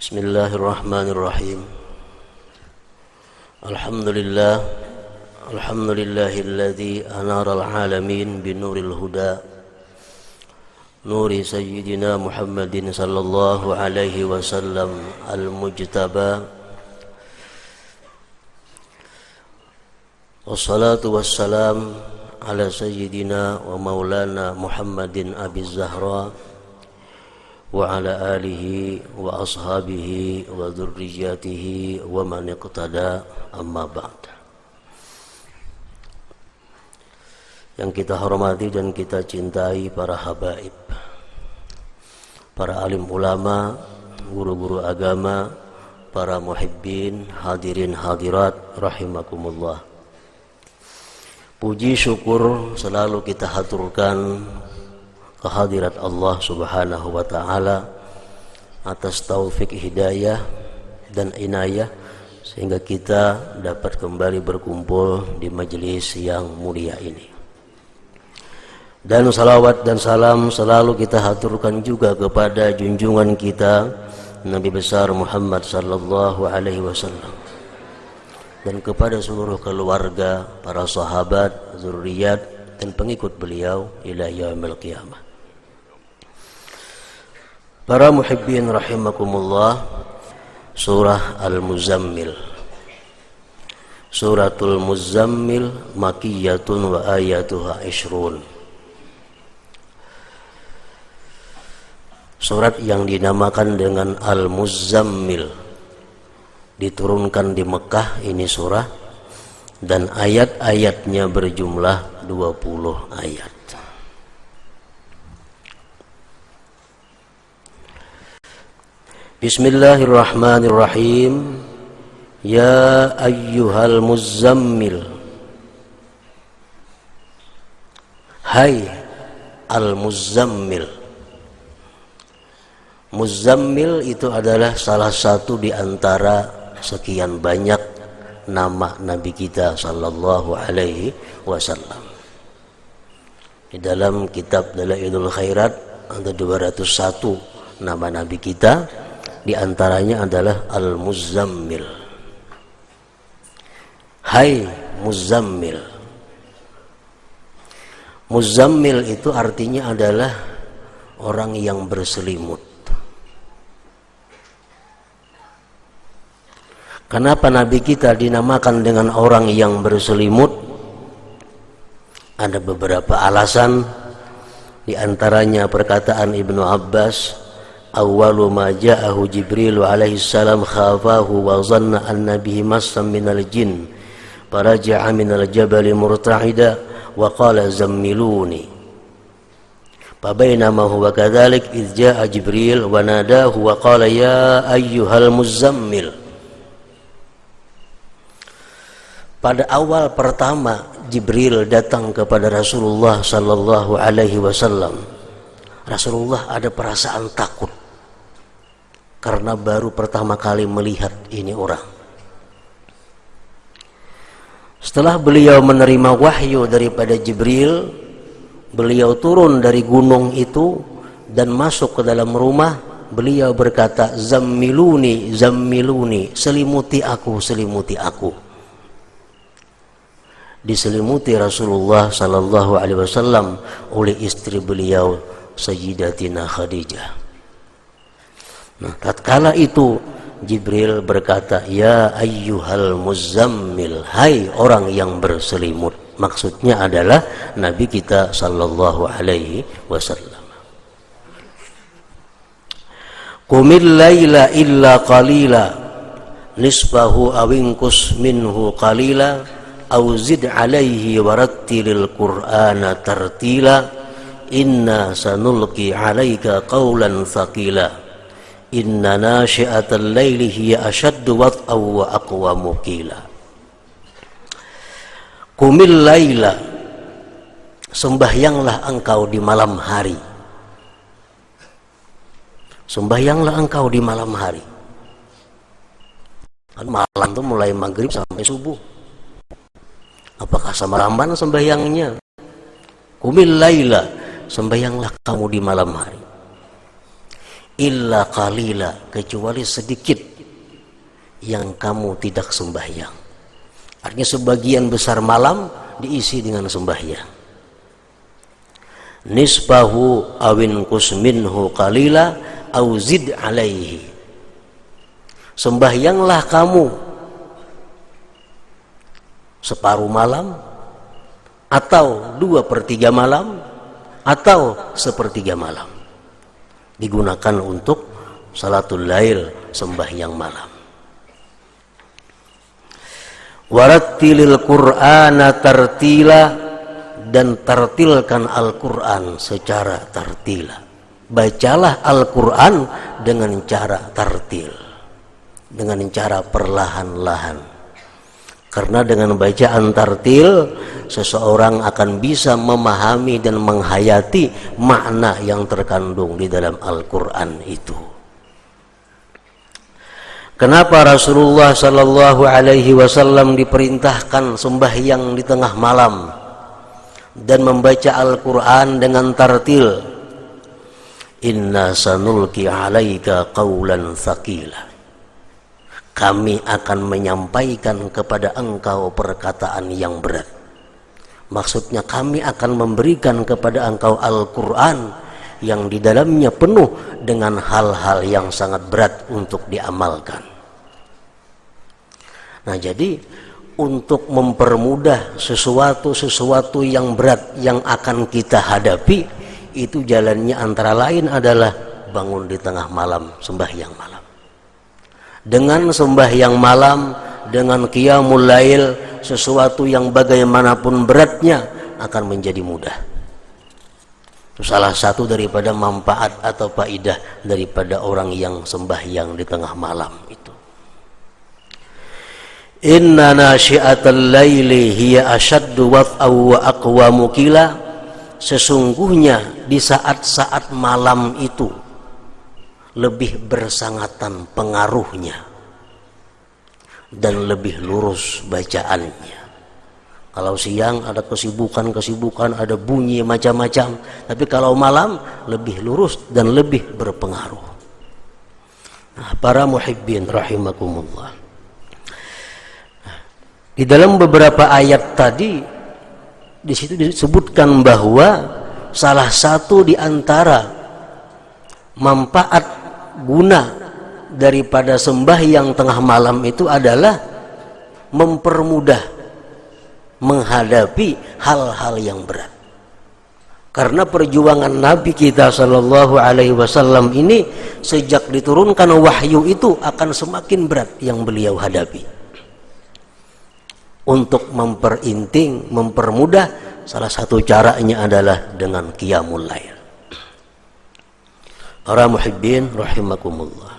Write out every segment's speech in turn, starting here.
Bismillahirrahmanirrahim. Alhamdulillah, alhamdulillahilladzi anara al-alamin binuril huda, nuri sayyidina Muhammadin sallallahu alaihi wasallam al-mujtaba. Wassalatu wassalam ala sayyidina wa maulana Muhammadin Abi Zahra wa ala alihi wa ashabihi wa dzurriyyatihi wa man iqtada, amma ba'd. Yang kita hormati dan kita cintai para habaib, para alim ulama, guru-guru agama, para muhibbin, hadirin hadirat rahimakumullah. Puji syukur selalu kita haturkan kehadirat Allah Subhanahu wa ta'ala atas taufik hidayah dan inayah sehingga kita dapat kembali berkumpul di majelis yang mulia ini. Dan salawat dan salam selalu kita haturkan juga kepada junjungan kita Nabi besar Muhammad sallallahu alaihi wasallam dan kepada seluruh keluarga, para sahabat, zurriyat dan pengikut beliau ila yaumil qiyamah. Para muhibbin rahimakumullah, surah Al-Muzammil. Suratul Muzammil makiyyatun wa ayatuha 20. Surat yang dinamakan dengan Al-Muzammil diturunkan di Mekah ini surah, dan ayat-ayatnya berjumlah 20 ayat. Bismillahirrahmanirrahim. Ya ayyuhal muzammil, hai al-muzammil. Muzammil itu adalah salah satu di antara sekian banyak nama Nabi kita sallallahu alaihi wasallam. Di dalam kitab Dalailul Khairat ada 201 nama Nabi kita, di antaranya adalah Al-Muzammil. Hai Muzammil. Muzammil itu artinya adalah orang yang berselimut. Kenapa Nabi kita dinamakan dengan orang yang berselimut? Ada beberapa alasan. Di antaranya perkataan Ibnu Abbas, awwalu ma ja'ahu Jibril alaihi salam khafahu wa zanna anna bihi massan minal jin faraja'a minal jabali murta'ida wa qala zammiluni. Fabainama huwa kadzalik idz ja'a Jibril wa nadahu wa qala ya ayyuhal muzammil. Pada awal pertama Jibril datang kepada Rasulullah sallallahu alaihi wasallam, Rasulullah ada perasaan takut karena baru pertama kali melihat ini orang. Setelah beliau menerima wahyu daripada Jibril, beliau turun dari gunung itu dan masuk ke dalam rumah. Beliau berkata, zammiluni, zammiluni, selimuti aku, selimuti aku. Diselimuti Rasulullah sallallahu alaihi wasallam oleh istri beliau Sayyidatina Khadijah. Nah, tatkala itu Jibril berkata, ya ayyuhal muzammil, hai orang yang berselimut. Maksudnya adalah Nabi kita sallallahu alaihi wasallam. Qumil laila illa qalila nisbahu awinkus minhu qalila au zid alaihi warattilil qur'ana tartila inna sanulqi alaika qawlan thaqila inna nashi'atal laili hiya ashaddu wat'aw wa aqwamu qila. Qumil laila, sembahyanglah engkau di malam hari. Sembahyanglah engkau di malam hari. Malam itu mulai maghrib sampai subuh. Apakah sama-sama sembahyangnya? Qumil laila, sembahyanglah kamu di malam hari. illa qalila, kecuali sedikit yang kamu tidak sembahyang. Artinya sebagian besar malam diisi dengan sembahyang. Nisbahu awin kusminhu qalila au zid alaihi. Sembahyanglah kamu separuh malam, atau 2/3 malam, atau 1/3 malam. Digunakan untuk salatul lail, sembahyang malam. Warattilil Qur'ana tartila, dan tartilkan Al-Quran secara tartila. Bacalah Al-Quran dengan cara tartil, dengan cara perlahan-lahan. Karena dengan bacaan tartil, seseorang akan bisa memahami dan menghayati makna yang terkandung di dalam Al-Quran itu. Kenapa Rasulullah Sallallahu Alaihi Wasallam diperintahkan sembahyang di tengah malam dan membaca Al-Quran dengan tartil? Inna sanulki alaika qawlan thaqila. Kami akan menyampaikan kepada engkau perkataan yang berat. Maksudnya kami akan memberikan kepada engkau Al-Quran yang di dalamnya penuh dengan hal-hal yang sangat berat untuk diamalkan. Nah, jadi untuk mempermudah sesuatu yang berat yang akan kita hadapi, itu jalannya antara lain adalah bangun di tengah malam, sembahyang malam. Dengan sembahyang malam, dengan qiyamul lail, sesuatu yang bagaimanapun beratnya akan menjadi mudah. Itu salah satu daripada manfaat atau faidah daripada orang yang sembahyang di tengah malam itu. Inna nasyi'atal laili hiya ashaddu wat'aw wa aqwamu qila. Sesungguhnya di saat-saat malam itu lebih bersangatan pengaruhnya dan lebih lurus bacaannya. Kalau siang ada kesibukan, ada bunyi macam-macam, tapi kalau malam lebih lurus dan lebih berpengaruh. Nah, para muhibbin rahimakumullah, di dalam beberapa ayat tadi, di situ disebutkan bahwa salah satu di antara manfaat guna daripada sembahyang tengah malam itu adalah mempermudah menghadapi hal-hal yang berat. Karena perjuangan Nabi kita Shallallahu Alaihi Wasallam ini sejak diturunkan wahyu itu akan semakin berat yang beliau hadapi. Untuk memperinting, mempermudah, salah satu caranya adalah dengan qiyamul lail. Para muhibbin rahimakumullah,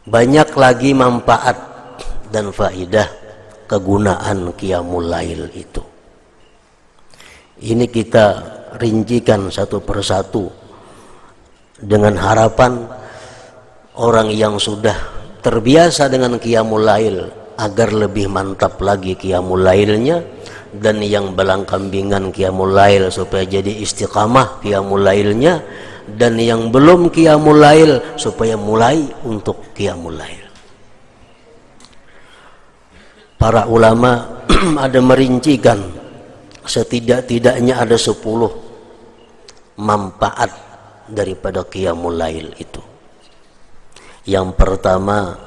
banyak lagi manfaat dan faidah kegunaan qiyamul lail itu. Ini kita rincikan satu persatu dengan harapan orang yang sudah terbiasa dengan qiyamul lail agar lebih mantap lagi qiyamul lailnya, dan yang belang-kambingan qiyamul lail supaya jadi istiqamah qiyamul lailnya, dan yang belum qiyamul lail supaya mulai untuk qiyamul lail. Para ulama ada merincikan setidak-tidaknya ada 10 manfaat daripada qiyamul lail itu. Yang pertama,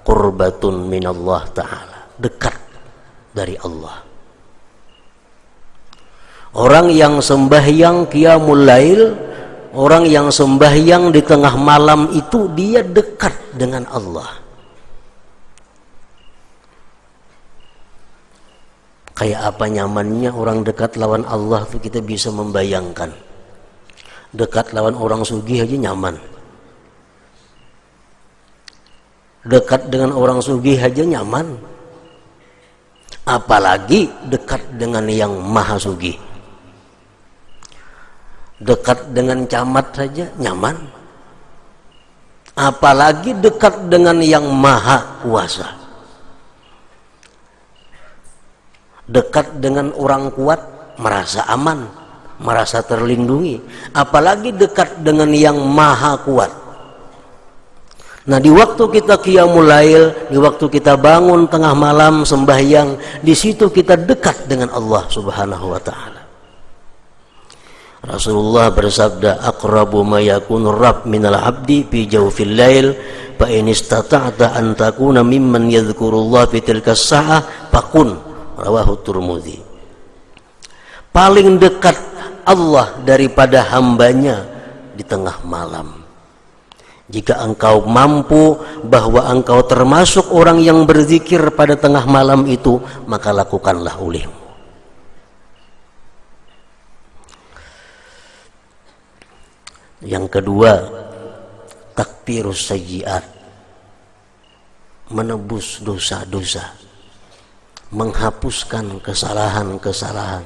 qurbatun minallah ta'ala, dekat dari Allah. Orang yang sembahyang qiyamul lail, orang yang sembahyang di tengah malam itu, dia dekat dengan Allah. Kayak apa nyamannya orang dekat lawan Allah itu kita bisa membayangkan. Dekat lawan orang sugih aja nyaman. Dekat dengan orang sugih aja nyaman. Apalagi dekat dengan yang maha sugih. Dekat dengan camat saja nyaman, apalagi dekat dengan yang maha kuasa. Dekat dengan orang kuat merasa aman, merasa terlindungi, apalagi dekat dengan yang maha kuat. Nah, di waktu kita qiyamul lail, di waktu kita bangun tengah malam sembahyang, di situ kita dekat dengan Allah Subhanahu wa taala. Rasulullah bersabda, aqrabu ma yakunu rabb minal abdi fi jawfil lail, fa in istata'ta an takuna mimman yadhkurullah fi tilka as-sa'ah faqun, rawahu Tirmidzi. Paling dekat Allah daripada hambanya di tengah malam. Jika engkau mampu bahwa engkau termasuk orang yang berzikir pada tengah malam itu, maka lakukanlah olehmu. Yang kedua, takfirus sayyi'at, menebus dosa-dosa, menghapuskan kesalahan-kesalahan.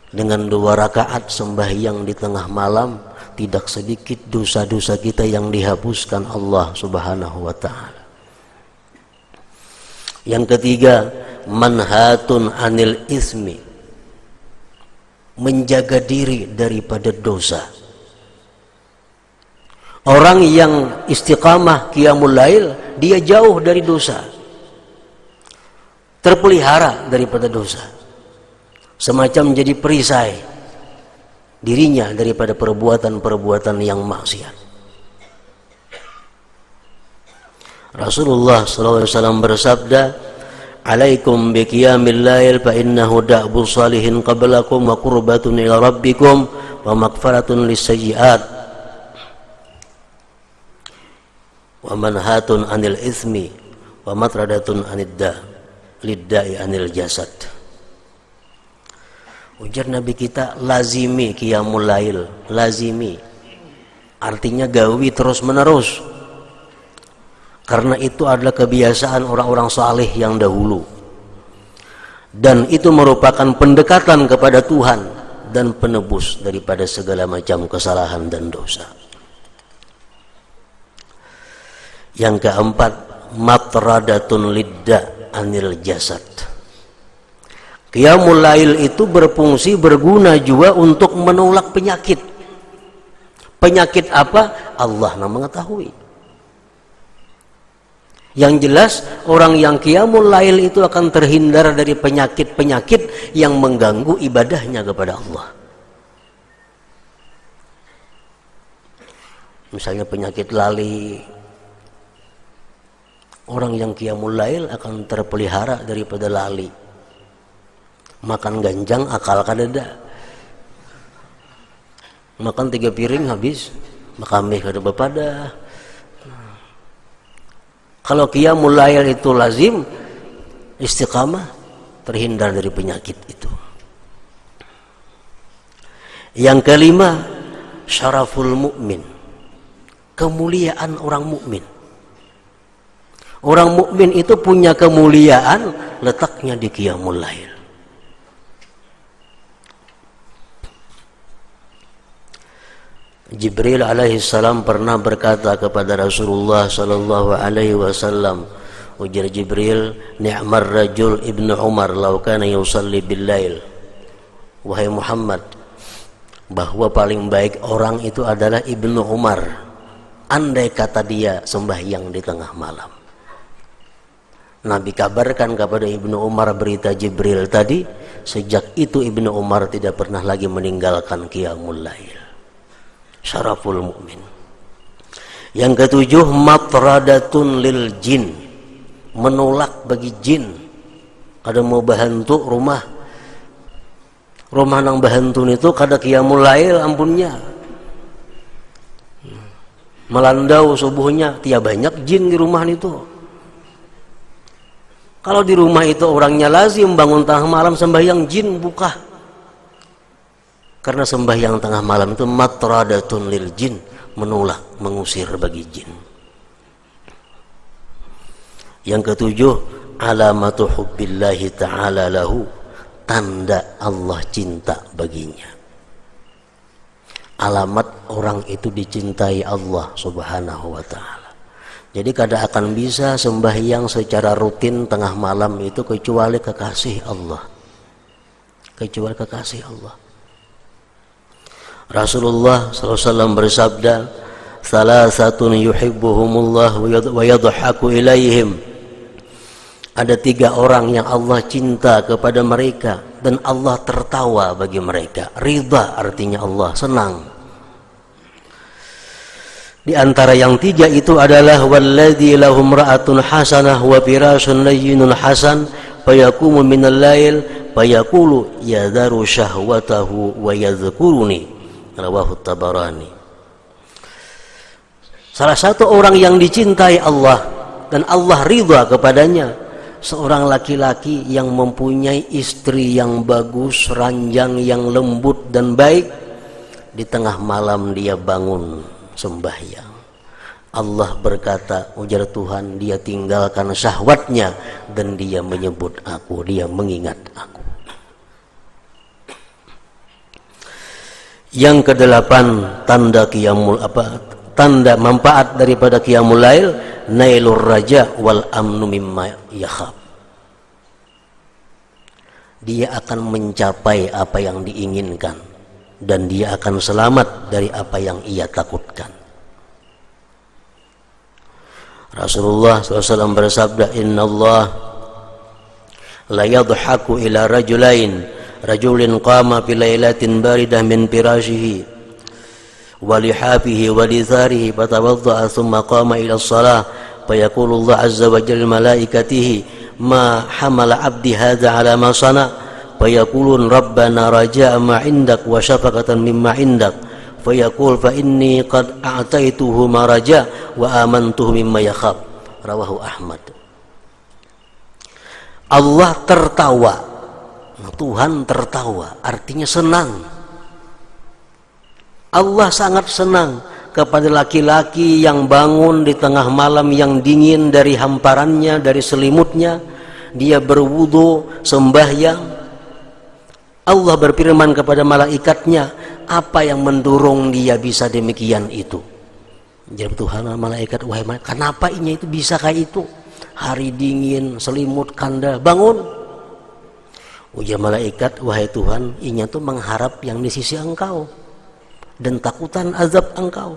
Dengan 2 rakaat sembahyang di tengah malam, tidak sedikit dosa-dosa kita yang dihapuskan Allah Subhanahu wa taala. Yang ketiga, manhatun anil ismi, menjaga diri daripada dosa. Orang yang istiqamah qiyamul lail, dia jauh dari dosa, terpelihara daripada dosa, semacam menjadi perisai dirinya daripada perbuatan-perbuatan yang maksiat. Rasulullah SAW bersabda, alaikum biqiyamil lail fa innahu da'bu salihin qablakum wa qurbatun ila rabbikum wa maghfaratun lis-sayyi'at wa manhatun anil ismi wa matradatun anidda lidda'i anil jasad. Ujar Nabi kita, lazimi qiyamul lail, lazimi artinya gawi terus menerus, karena itu adalah kebiasaan orang-orang saleh yang dahulu, dan itu merupakan pendekatan kepada Tuhan dan penebus daripada segala macam kesalahan dan dosa. Yang keempat, matradatun lidda anil jasad. Qiyamul lail itu berfungsi, berguna juga untuk menolak penyakit. Penyakit apa? Allah yang mengetahui. Yang jelas, orang yang qiyamul lail itu akan terhindar dari penyakit-penyakit yang mengganggu ibadahnya kepada Allah. Misalnya penyakit lali. Orang yang qiyamul lail akan terpelihara daripada lali. Makan ganjang akal kadada. Makan 3 piring habis, makamih kada bepada. Kalau qiyamul lail itu lazim, istiqamah, terhindar dari penyakit itu. Yang kelima, syaraful mukmin, kemuliaan orang mukmin. Orang mukmin itu punya kemuliaan, letaknya di qiyamul lail. Jibril alaihi salam pernah berkata kepada Rasulullah sallallahu alaihi wasallam, ujar Jibril, ni'mar rajul ibnu Umar law kana yusalli bil lail. Wahai Muhammad, bahwa paling baik orang itu adalah Ibnu Umar, andai kata dia sembahyang di tengah malam. Nabi kabarkan kepada Ibnu Umar berita Jibril tadi. Sejak itu Ibnu Umar tidak pernah lagi meninggalkan qiyamul lail. Syaraful mukmin. Yang ketujuh, matradatun lil jin, menolak bagi jin. Kada mau bahantu rumah nang bahantun itu kada qiyamul lail, ampunnya melandau subuhnya, tiap banyak jin di rumah itu. Kalau di rumah itu orangnya lazim bangun tengah malam sembahyang, jin buka. Karena sembahyang tengah malam itu matradatun lil jin, menolak, mengusir bagi jin. Yang ketujuh, alamatu hubbillahi ta'ala lahu, tanda Allah cinta baginya. Alamat orang itu dicintai Allah Subhanahu wa ta'ala. Jadi kada akan bisa sembahyang secara rutin tengah malam itu kecuali kekasih Allah. Kecuali kekasih Allah. Rasulullah SAW bersabda, "Salasatun yuhibbuhumullah wa yadhaku ilaihim." Ada 3 orang yang Allah cinta kepada mereka dan Allah tertawa bagi mereka. Ridha artinya Allah senang. Di antara yang 3 itu adalah walladzi lahum ra'atun hasanah wa firasun layyinun hasan fayaqumu minal lail fayaqulu yadharu syahwatahu wa yadhkuruni. Rawahu Tabarani. Salah satu orang yang dicintai Allah dan Allah ridha kepadanya, seorang laki-laki yang mempunyai istri yang bagus, ranjang yang lembut dan baik. Di tengah malam dia bangun sembahyang. Allah berkata, ujar Tuhan, dia tinggalkan syahwatnya dan dia menyebut aku, dia mengingat aku. Yang ke-8 tanda manfaat daripada qiyamul lail, nailur raja wal amnu mimma yakhaf. Dia akan mencapai apa yang diinginkan dan dia akan selamat dari apa yang ia takutkan. Rasulullah SAW bersabda, "Innallah la yadhaku ila rajulin qama fi lailatin baridah min firashihi wa lihafihi wa lizarihi fatawadda'a thumma qama ila as-salah fayaqulu Allah azza wa jalla malaikatihi ma hamala 'abdi hadha 'ala ma sana fayaqulun rabbana raja'a ma 'indak wa syafaqatan mimma 'indak fayaqul fa inni qad a'taituhu ma raja' wa amantuhu mimma yakhaf." Rawahu Ahmad. Allah tertawa. Tuhan tertawa, artinya senang. Allah sangat senang kepada laki-laki yang bangun di tengah malam yang dingin dari hamparannya, dari selimutnya. Dia berwudu, sembahyang. Allah berfirman kepada malaikatnya, apa yang mendorong dia bisa demikian itu? Jadi Tuhan malaikat, wahai malaikat, kenapa ini itu bisa kayak itu? Hari dingin, selimut kanda, bangun. Ujar malaikat, wahai Tuhan, inya tuh mengharap yang di sisi Engkau dan takutan azab Engkau.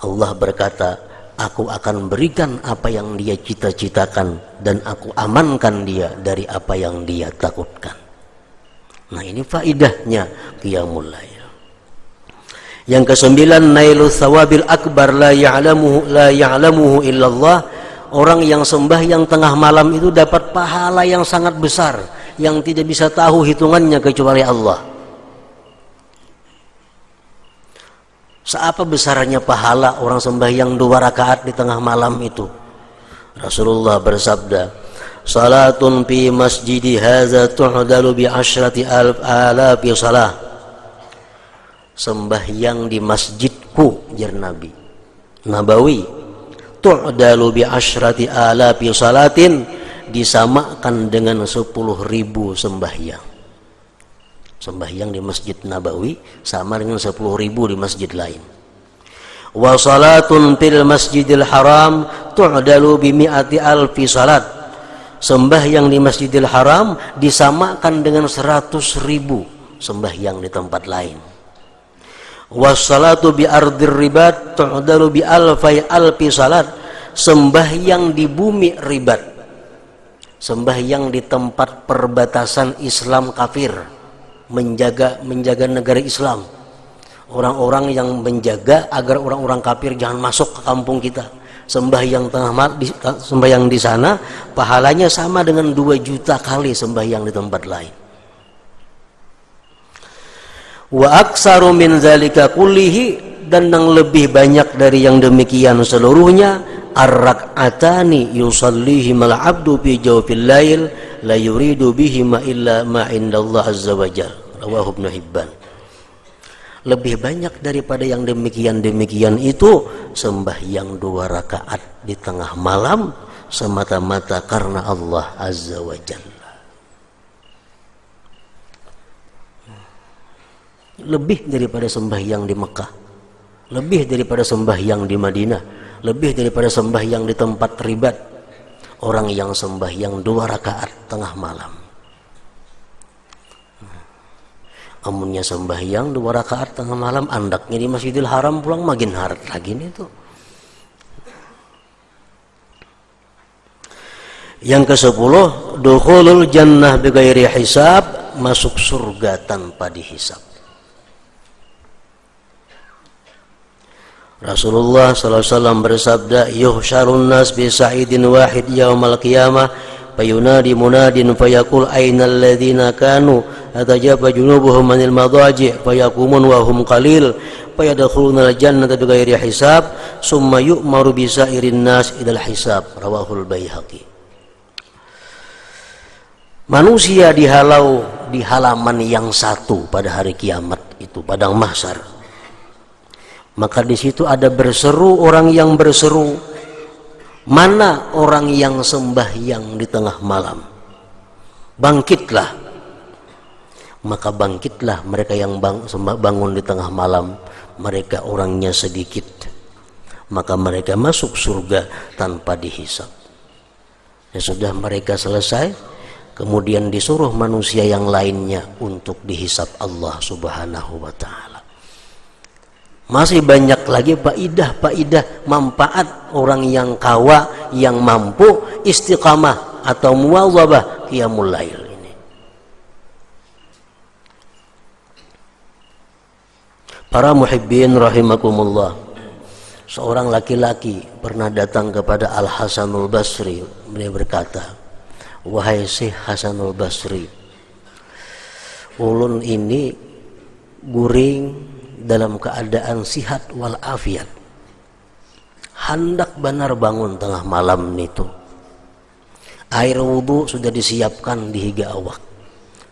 Allah berkata, aku akan berikan apa yang dia cita-citakan dan aku amankan dia dari apa yang dia takutkan. Nah, ini faidahnya qiyamul lail. Yang ke-9, nailu thawabil akbar la ya'lamuhu illallah. Orang yang sembahyang tengah malam itu dapat pahala yang sangat besar yang tidak bisa tahu hitungannya kecuali Allah. Seapa besarnya pahala orang sembahyang 2 rakaat di tengah malam itu? Rasulullah bersabda, salatun fi masjidi hadza tu'dalu bi 10,000 salah. Sembahyang di masjidku, jar Nabi Nabawi, tu'dalu bi 10,000 salatin, disamakan dengan 10.000 sembahyang. Sembahyang di Masjid Nabawi sama dengan 10.000 di masjid lain. Wa salatun fil Masjidil Haram tu'dalu bi 100,000 salat. Sembahyang di Masjidil Haram disamakan dengan 100.000 sembahyang di tempat lain. Wassalatu bi ardir ribat tu'dalu bi alfi salat. Sembahyang di bumi ribat, sembahyang di tempat perbatasan Islam kafir, menjaga negara Islam, orang-orang yang menjaga agar orang-orang kafir jangan masuk ke kampung kita. Sembahyang sembahyang di sana pahalanya sama dengan 2 juta kali sembahyang di tempat lain. Wa aksaru min zalika kullihi, dan yang lebih banyak dari yang demikian seluruhnya, ar-rak'atani yusallihimal 'abdu fi jawfil lail la yuridu bihima illa ma indallah azza wa jalla. Rawahu Ibnu Hibban. Lebih banyak daripada yang demikian itu sembahyang 2 rakaat di tengah malam semata-mata karena Allah azza wa jalla. Lebih daripada sembahyang di Mekah, lebih daripada sembahyang di Madinah, lebih daripada sembahyang di tempat ribat. Orang yang sembahyang 2 rakaat tengah malam, amunnya sembahyang 2 rakaat tengah malam, andaknya di Masjidil Haram pulang makin harat lagi nih tuh. Yang ke-10, dukhulul jannah bighairi hisab, masuk surga tanpa dihisab. Rasulullah SAW bersabda, yuhsyarun nas bi sa'idin wahid yaumal qiyamah fayunadi munadin fayaqul ainal ladzina kanu atajaba junubuhum anil madaji' fayaqumun wa hum qalil fayadkhuluna al jannata bighairi hisab summa yu'maru bi sa'irin nas ilal hisab. Rawahul Baihaqi. Manusia dihalau di halaman yang satu pada hari kiamat itu, padang mahsyar. Maka di situ ada berseru orang yang berseru, mana orang yang sembahyang di tengah malam? Bangkitlah. Maka bangkitlah mereka yang bangun di tengah malam. Mereka orangnya sedikit. Maka mereka masuk surga tanpa dihisab. Ya sudah, mereka selesai. Kemudian disuruh manusia yang lainnya untuk dihisab Allah Subhanahu wa ta'ala. Masih banyak lagi faidah manfaat orang yang kawa, yang mampu istiqamah atau muwadzabah qiyamul lail ini. Para muhibbin rahimakumullah, seorang laki-laki pernah datang kepada Al Hasanul Basri. Beliau berkata, wahai Syekh Hasanul Basri, ulun ini guring dalam keadaan sihat wal afiat, hendak benar bangun tengah malam itu. Air wudu sudah disiapkan di higa awak,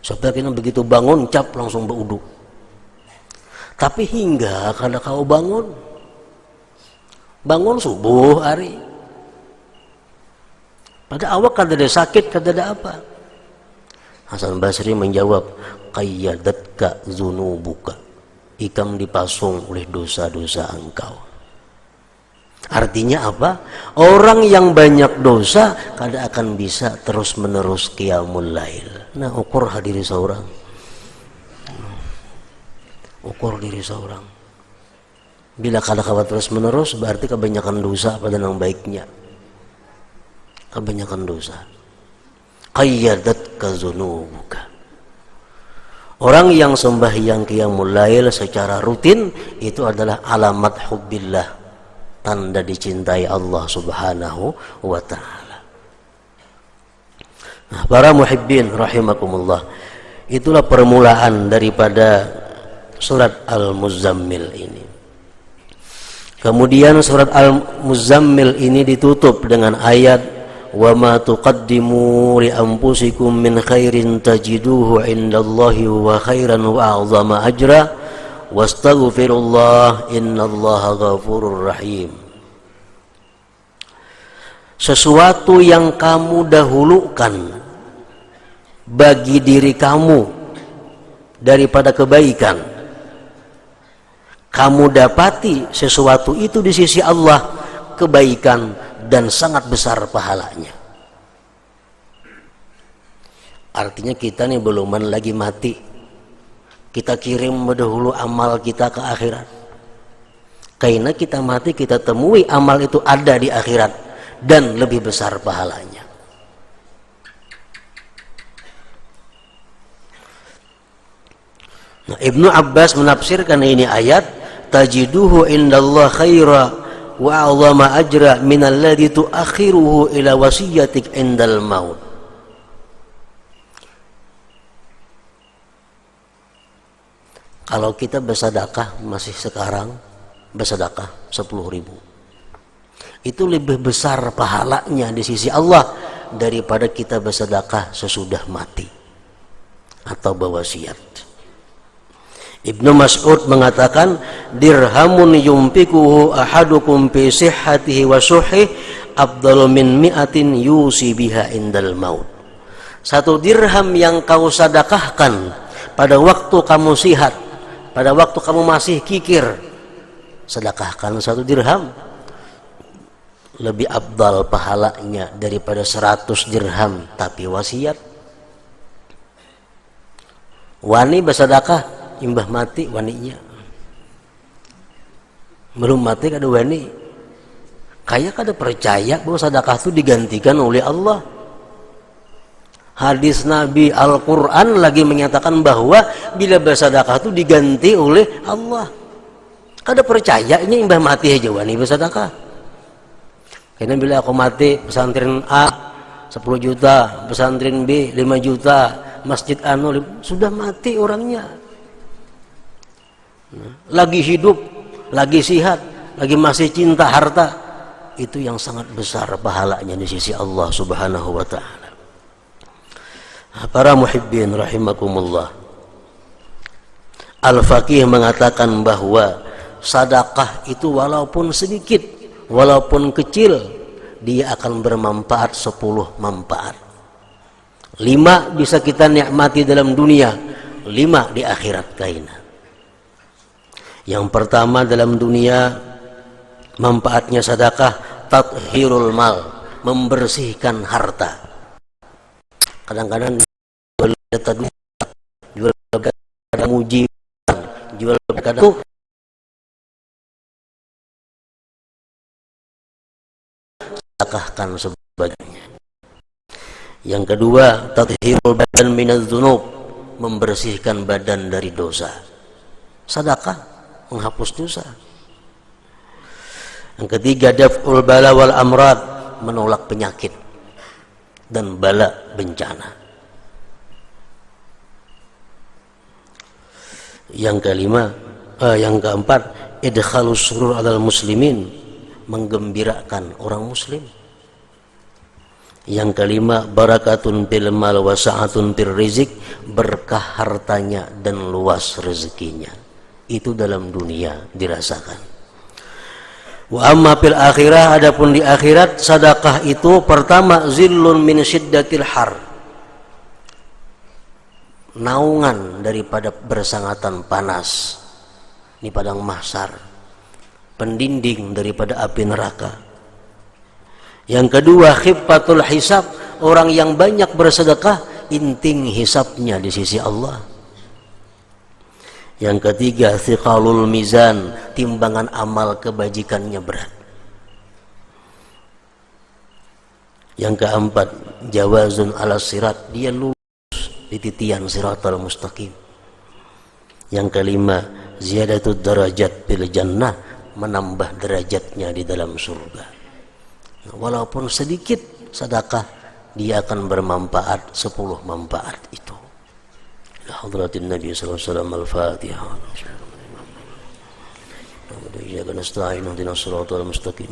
supaya kita begitu bangun cap langsung berwudu. Tapi hingga kada kau bangun subuh hari, pada awak kada ada sakit, kada ada apa. Hasan Basri menjawab, qayyadatka zunubuka, ikam dipasung oleh dosa-dosa engkau. Artinya apa? Orang yang banyak dosa kada akan bisa terus menerus qiyamul lail. Nah, ukur diri seorang. Ukur diri seorang. Bila kada kawan terus menerus, berarti kebanyakan dosa pada yang baiknya. Kebanyakan dosa. Qayyadatka zunubuka. Orang yang sembahyang qiyamul lail secara rutin itu adalah alamat hubbillah, tanda dicintai Allah Subhanahu wa ta'ala. Nah, para muhibbin rahimakumullah, itulah permulaan daripada surat Al-Muzammil ini. Kemudian surat Al-Muzammil ini ditutup dengan ayat wa ma tuqaddimu li anfusikum min khairin tajiduhu indallahi wa khairan wa a'zama ajra wastaghfirullah innallaha ghafurur rahim. Sesuatu yang kamu dahulukan bagi diri kamu daripada kebaikan, kamu dapati sesuatu itu di sisi Allah kebaikan dan sangat besar pahalanya. Artinya kita nih belum lagi mati, kita kirim dahulu amal kita ke akhirat. Karena kita mati, kita temui amal itu ada di akhirat dan lebih besar pahalanya. Nah, Ibnu Abbas menafsirkan ini ayat, tajiduhu indallah khaira wa a'zama ajra minal ladzi tuakhiruhu ila wasiyatik indal maut. Kalau kita bersedekah masih sekarang, bersedekah 10.000, itu lebih besar pahalanya di sisi Allah daripada kita bersedekah sesudah mati atau berwasiat. Ibnu Mas'ud mengatakan, dirhamun yumpikuhu ahadukum fi sihhatihi wa suhih afdalu min mi'atin yusi biha indal maut. 1 dirham yang kau sedekahkan pada waktu kamu sihat, pada waktu kamu masih kikir, sedekahkan 1 dirham, lebih afdal pahalanya daripada 100 dirham tapi wasiat. Wani bersedekah imbah mati waninya. Belum mati kada wani. Kayak kada percaya bahwa sedekah itu digantikan oleh Allah. Hadis Nabi Al-Quran lagi menyatakan bahwa bila bersedekah itu diganti oleh Allah. Kada percaya ini imbah mati aja wani bersedekah. Karena bila aku mati pesantren A 10 juta, pesantren B 5 juta, masjid anu sudah mati orangnya. Lagi hidup, lagi sihat, lagi masih cinta harta, itu yang sangat besar pahalanya di sisi Allah Subhanahu wa taala. Para muhibbin rahimakumullah. Al-Faqih mengatakan bahwa sedekah itu walaupun sedikit, walaupun kecil, dia akan bermanfaat 10 manfaat. 5 bisa kita nikmati dalam dunia, 5 di akhirat kaina. Yang pertama dalam dunia manfaatnya sedekah tathhirul mal, membersihkan harta. Kadang-kadang jual kadang muji, jual kadang sedekahkan sebagainya. Yang kedua, tathhirul badan minadz dzunub, membersihkan badan dari dosa. Sedekah menghapus dosa. Yang ketiga, daf'ul bala wal amrad, menolak penyakit dan bala bencana. Yang keempat, idkhalus surur alal muslimin, menggembirakan orang muslim. Yang kelima, barakatun fil mal wa sa'atun fir rizq, berkah hartanya dan luas rezekinya. Itu dalam dunia dirasakan. Wa amma fil akhirah, adapun di akhirat sedekah itu pertama zillun min syiddatil har, naungan daripada bersangatan panas di padang mahsyar, pendinding daripada api neraka. Yang kedua, khiffatul hisab, orang yang banyak bersedekah inting hisabnya di sisi Allah. Yang ketiga, thiqalul mizan, timbangan amal kebajikannya berat. Yang keempat, jawazun ala sirat, dia lurus di titian siratal mustaqim. Yang kelima, ziyadatud darajat fil jannah, menambah derajatnya di dalam surga. Walaupun sedikit sedekah, dia akan bermanfaat 10 manfaat itu. Hadratin Nabi sallallahu alaihi wasallam. Al-Fatihah. Iyyaka nasta'in ihdinas siratal mustaqim.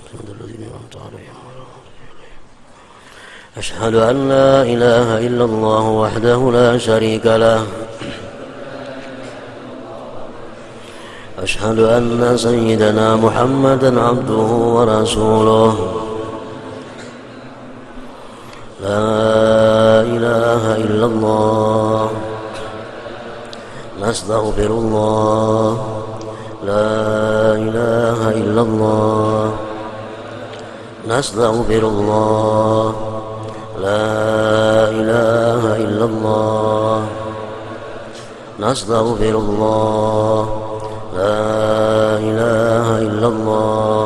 Asyhadu an la ilaha illallah wahdahu la syarika lah. Asyhadu anna sayyidana Muhammadan abduhu wa rasuluh. La ilaha illallah. Nastaghfirullah. La ilaha illallah. Nastaghfirullah. La ilaha illallah. Nastaghfirullah. La ilaha illallah.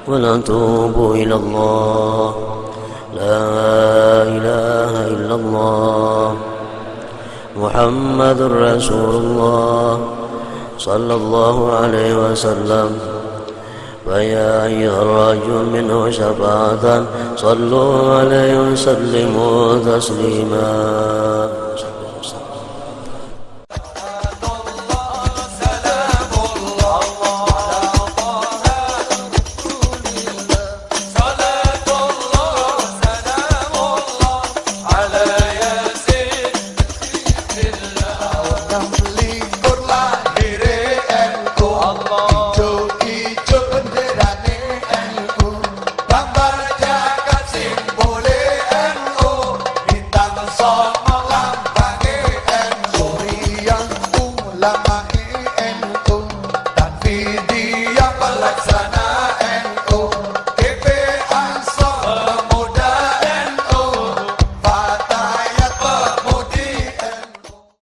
Wa natubu ilallah. La ilaha illallah. Muhammadur Rasulullah sallallahu alaihi wasallam. Wa ya rajul minhu syafa'atan sallu alaihi wa sallimu taslima.